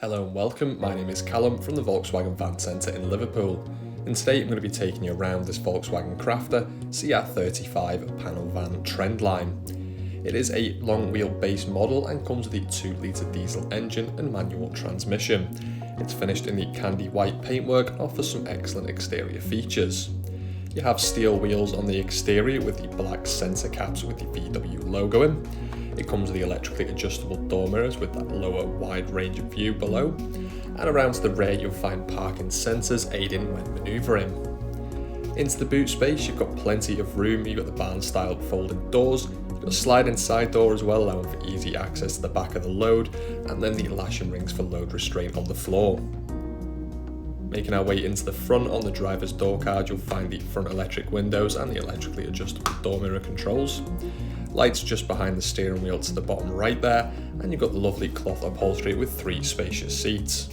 Hello and welcome, my name is Callum from the Volkswagen Van Centre in Liverpool, and today I'm going to be taking you around this Volkswagen Crafter CR35 panel van Trendline. It is a long wheelbase model and comes with a 2-litre diesel engine and manual transmission. It's finished in the candy white paintwork and offers some excellent exterior features. You have steel wheels on the exterior with the black centre caps with the VW logo in. It comes with the electrically adjustable door mirrors with that lower wide range of view below, and around to the rear you'll find parking sensors aiding when manoeuvring. Into the boot space you've got plenty of room, you've got the barn style folding doors, you've got a sliding side door as well allowing for easy access to the back of the load, and then the lashing rings for load restraint on the floor. Making our way into the front, on the driver's door card you'll find the front electric windows and the electrically adjustable door mirror controls. Lights just behind the steering wheel to the bottom right there, and you've got the lovely cloth upholstery with 3 spacious seats.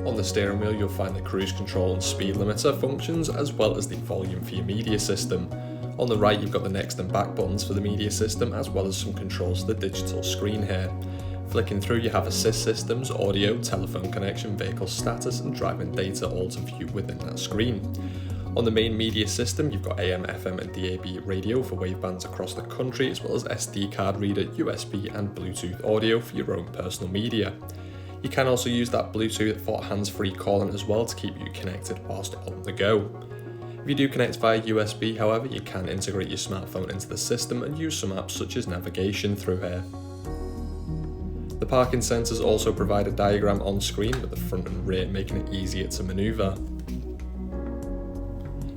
On the steering wheel you'll find the cruise control and speed limiter functions, as well as the volume for your media system. On the right you've got the next and back buttons for the media system, as well as some controls to the digital screen here. Flicking through you have assist systems, audio, telephone connection, vehicle status and driving data all to view within that screen. On the main media system you've got AM, FM and DAB radio for wavebands across the country, as well as SD card reader, USB and Bluetooth audio for your own personal media. You can also use that Bluetooth for hands-free calling as well to keep you connected whilst on the go. If you do connect via USB however, you can integrate your smartphone into the system and use some apps such as navigation through here. The parking sensors also provide a diagram on screen with the front and rear, making it easier to manoeuvre.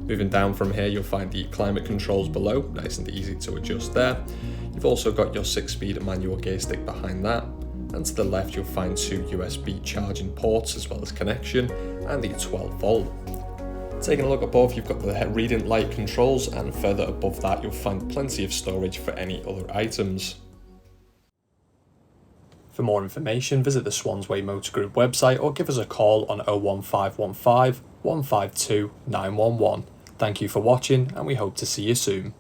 Moving down from here you'll find the climate controls below, nice and easy to adjust there. You've also got your 6-speed manual gear stick behind that, and to the left you'll find 2 USB charging ports as well as connection, and the 12 volt. Taking a look above you've got the reading light controls, and further above that you'll find plenty of storage for any other items. For more information, visit the Swansway Motor Group website or give us a call on 01515 152 911. Thank you for watching and we hope to see you soon.